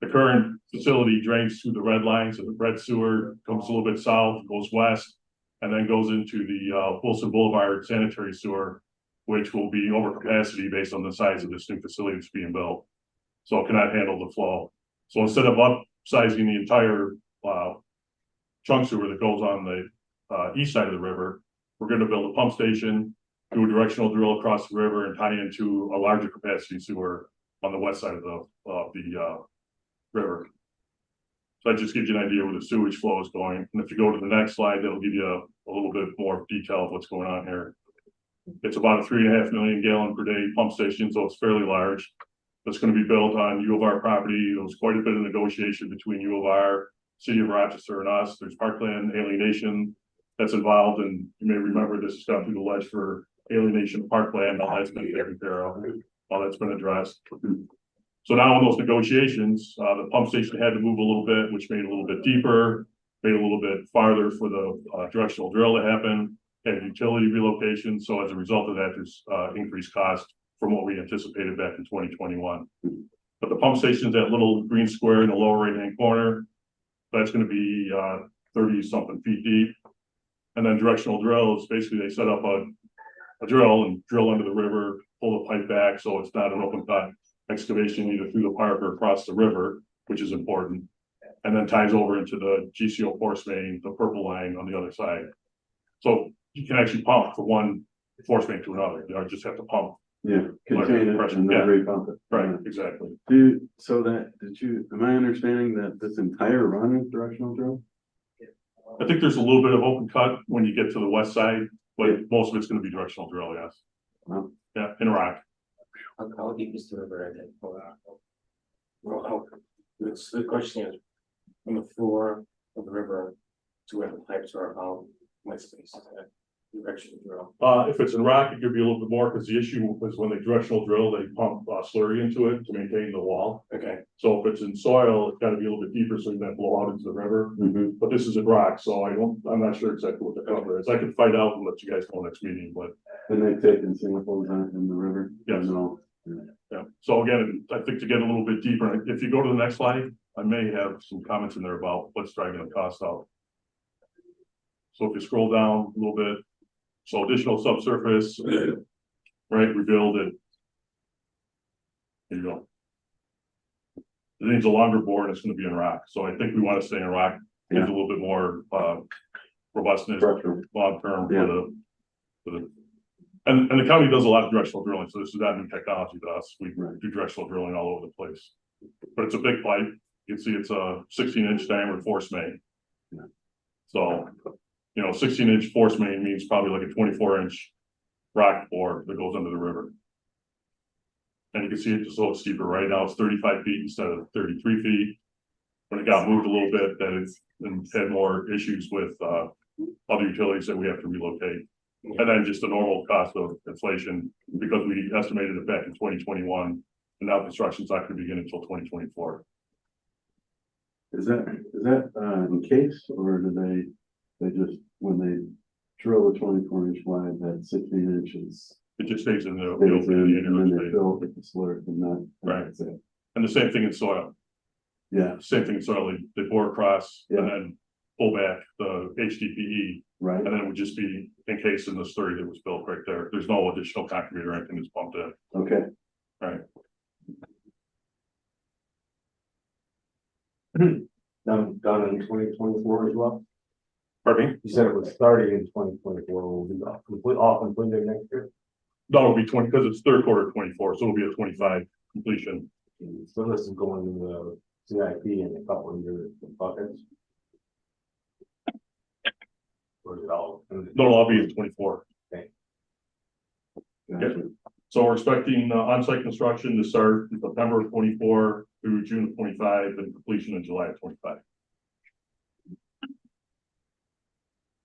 The current facility drains through the red lines, and the red sewer comes a little bit south, goes west, and then goes into the Wilson Boulevard sanitary sewer, which will be over capacity based on the size of this new facility that's being built. So it cannot handle the flow. So instead of upsizing the entire chunk sewer that goes on the east side of the river, we're going to build a pump station, do a directional drill across the river, and tie into a larger capacity sewer on the west side of the river. So that just gives you an idea where the sewage flow is going. And if you go to the next slide, that'll give you a little bit more detail of what's going on here. It's about a 3.5 million gallon per day pump station, so it's fairly large. That's going to be built on U of R property. There was quite a bit of negotiation between U of R, City of Rochester, and us. There's parkland alienation that's involved, and you may remember this has gone through the ledge for alienation of parkland. All that's been taken care of. All that's been addressed. So now in those negotiations, the pump station had to move a little bit, which made it a little bit deeper, made it a little bit farther for the directional drill to happen, had utility relocation. So as a result of that, there's increased cost from what we anticipated back in 2021. But the pump station is that little green square in the lower right-hand corner. That's going to be 30 something feet deep. And then directional drills, basically they set up a drill and drill under the river, pull the pipe back. So it's not an open cut excavation either through the park or across the river, which is important. And then ties over into the GCO force main, the purple line on the other side. So you can actually pump from one force main to another. You just have to pump. Yeah, contain it and then repump it. Right, exactly. Am I understanding that this entire run is directional drill? I think there's a little bit of open cut when you get to the west side, but most of it's going to be directional drill, yes. Wow. Yeah, in rock. How deep is the river? Well, the question is, from the floor of the river to where the pipes are, how much space is that? Directional drill. If it's in rock, it could be a little bit more because the issue was when they directional drill, they pump slurry into it to maintain the wall. Okay. So if it's in soil, it's got to be a little bit deeper so you can blow out into the river. But this is in rock, so I'm not sure exactly what the cover is. I can find out and let you guys know next meeting, but. And they've taken samples in the river? Yes. No. Yeah. So again, I think to get a little bit deeper, if you go to the next slide, I may have some comments in there about what's driving the cost out. So if you scroll down a little bit. So additional subsurface, right, rebuild it. There you go. It needs a longer bore and it's going to be in rock. So I think we want to stay in rock. Gives a little bit more robustness long term for the and the county does a lot of directional drilling. So this is not new technology to us. We do directional drilling all over the place. But it's a big pipe. You can see it's a 16-inch diameter force main. So 16-inch force main means probably like a 24-inch rock bore that goes under the river. And you can see it just a little steeper. Right now it's 35 feet instead of 33 feet. When it got moved a little bit, then it's had more issues with other utilities that we have to relocate. And then just the normal cost of inflation because we estimated it back in 2021. And now construction's not going to begin until 2024. Is that encased or do they just, when they drill the 24-inch wide, that 16 inches? It just stays in the. Stays in, and then they fill with the slurry and that. Right. That's it. And the same thing in soil. Yeah. Same thing in soil, they bore across and then pull back the HDPE. Right. And then it would just be encased in the slurry that was built right there. There's no additional concrete or anything that's pumped in. Okay. Right. Done in 2024 as well? Pardon me? You said it was starting in 2024, will be all completed next year? No, it'll be 20, because it's third quarter 24, so it'll be a 25 completion. So this is going to the CIP in a couple of years buckets? Or is it all? No, I'll be in 24. Okay. Yeah. So we're expecting on-site construction to start in September of 24 through June of 25 and completion in July of 25.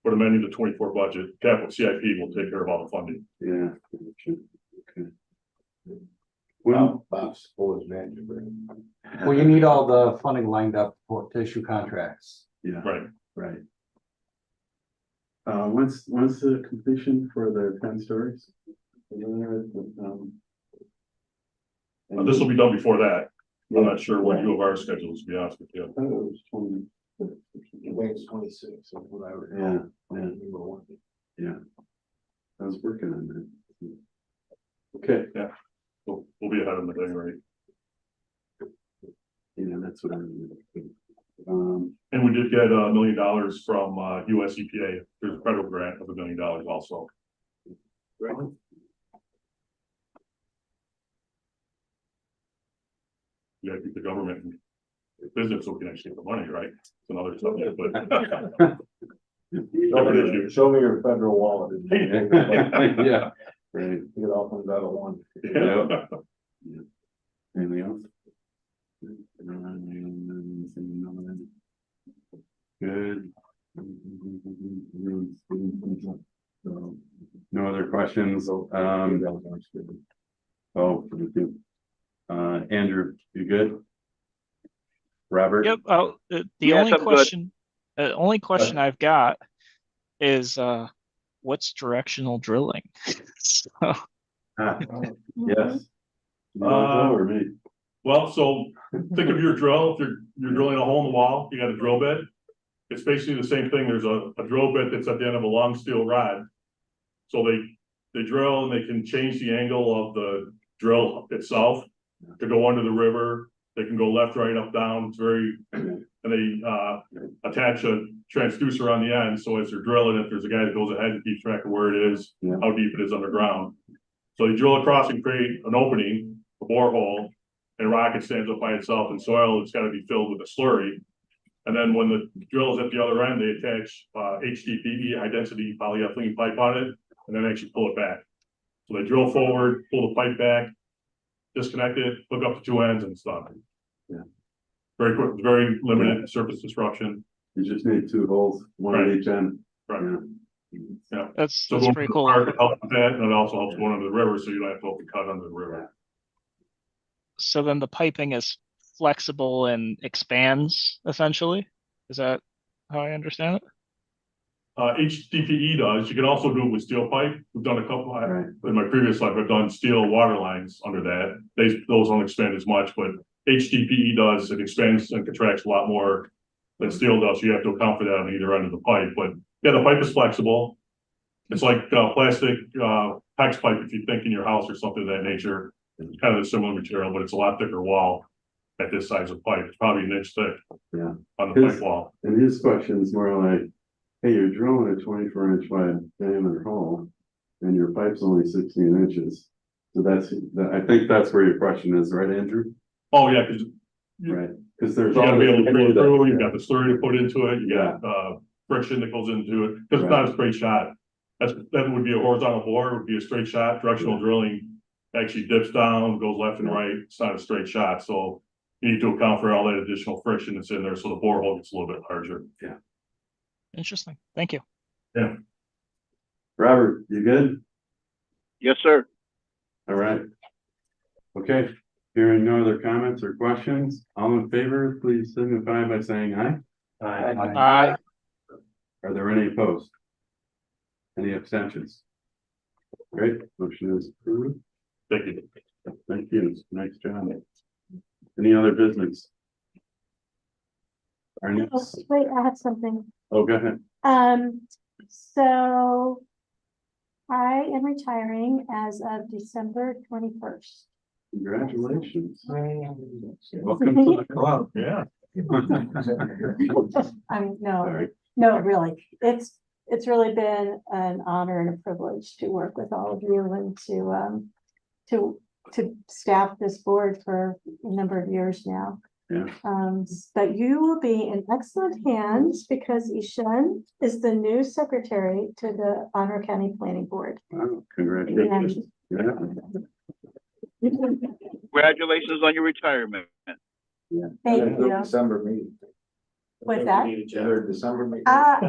But amending the 24 budget, capital CIP will take care of all the funding. Yeah. Okay. Well, suppose manager. Well, you need all the funding lined up to issue contracts. Yeah. Right. Right. When's the completion for the 10 stories? This will be done before that. I'm not sure what U of R schedule is, to be honest with you. I thought it was 20. I think it's 26, so what I recall. Yeah. I was working on that. Okay. Yeah. We'll be ahead of the day, right? Yeah, that's what I'm. And we did get $1 million from US EPA. There's a federal grant of $1 million also. Right. Yeah, I think the government and business will can actually get the money, right? It's another subject, but. Show me your federal wallet. Yeah. Right. It all comes out of one. Yeah. Anything else? Good. So, no other questions. Oh, thank you. Andrew, you good? Robert? Yep. The only question I've got is what's directional drilling? So, Yes. Or me. Well, so think of your drill. If you're drilling a hole in the wall, you got a drill bit. It's basically the same thing. There's a drill bit that's at the end of a long steel rod. So they drill and they can change the angle of the drill itself to go under the river. They can go left, right, up, down. It's very, and they attach a transducer on the end. So as they're drilling, if there's a guy that goes ahead and keeps track of where it is, how deep it is underground. So they drill across and create an opening, a borehole, and rocket stands up by itself in soil. It's got to be filled with a slurry. And then when the drill is at the other end, they attach HDPE, high density polyethylene pipe on it, and then actually pull it back. So they drill forward, pull the pipe back, disconnect it, hook up the two ends, and it's done. Yeah. Very quick, very limited surface disruption. You just need two holes, one at each end. Right. Yeah. That's So going pretty to the cool. park helps with that, and it also helps going under the river, so you don't have to open cut under the river. So then the piping is flexible and expands essentially. Is that how I understand it? HDPE does. You can also do it with steel pipe. We've done a couple. In my previous life, I've done steel water lines under that. Those don't expand as much, but HDPE does. It expands and contracts a lot more than steel does. So you have to account for that on either end of the pipe. But yeah, the pipe is flexible. It's like plastic PEX pipe if you think in your house or something of that nature. It's kind of a similar material, but it's a lot thicker wall at this size of pipe. It's probably an inch thick. Yeah. On the pipe wall. And his question is more like, hey, you're drilling a 24-inch wide diameter hole and your pipe's only 16 inches. So I think that's where your question is, right, Andrew? Oh, yeah, because there's you gotta be able to drill through, you've yeah. got the slurry to put into it, you got friction that goes into it, because it's not a straight shot. That would be a horizontal bore, it would be a straight shot. Directional drilling actually dips down, goes left and right. It's not a straight shot, so you need to account for all that additional friction that's in there, so the borehole gets a little bit larger. Yeah. Interesting. Thank you. Yeah. Robert, you good? Yes, sir. All right. Okay. Hearing no other comments or questions, all in favor, please signify by saying aye. Aye. Are there any opposed? Any abstentions? Great, motion is approved. Thank you. Thank you, nice job. Any other business? Our Oh, next, wait, I have something. oh, go ahead. So I am retiring as of December 21st. Congratulations. Welcome to the club. Yeah. Sorry. No, really, it's really been an honor and a privilege to work with all of you and to staff this board for a number of years now. Yeah. But you will be in excellent hands because Ishan is the new secretary to the Monroe County Planning Board. Wow, congratulations. Yeah. Congratulations on your retirement. Thank you. December meeting. What's that? Their December meeting. I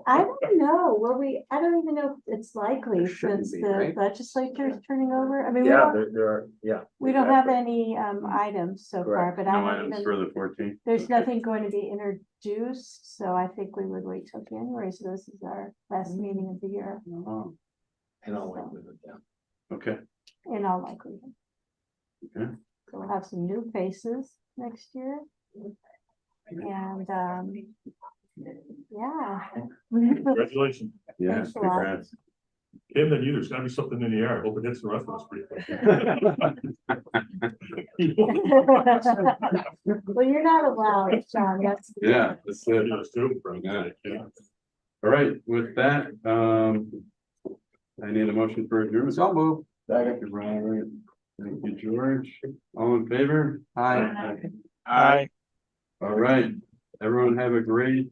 don't know, I don't even know if it's likely shouldn't since be, the right? legislature is turning over. I mean, Yeah, there are, yeah. we don't have any items so far, Correct. but No I don't items even, for the 14th. there's nothing going to be introduced, so I think we would wait till January. So this is our last meeting of the year Oh, And I'll wait with it down. okay. in all likelihood. Okay. So we'll have some new faces next year. And, yeah. Congratulations. Yeah, Thanks a lot. congrats. Kim, then you, there's gotta be something in the air. Hope it hits the rest of us pretty quick. Well, you're not allowed, John, that's. Yeah, that's it. Yes, too, Frank. Yeah. Yeah. All right, with that, I need a motion for adjournment. So move. Thank you, Brian. Thank you, George. All in favor? Aye. Aye. All right, everyone have a great,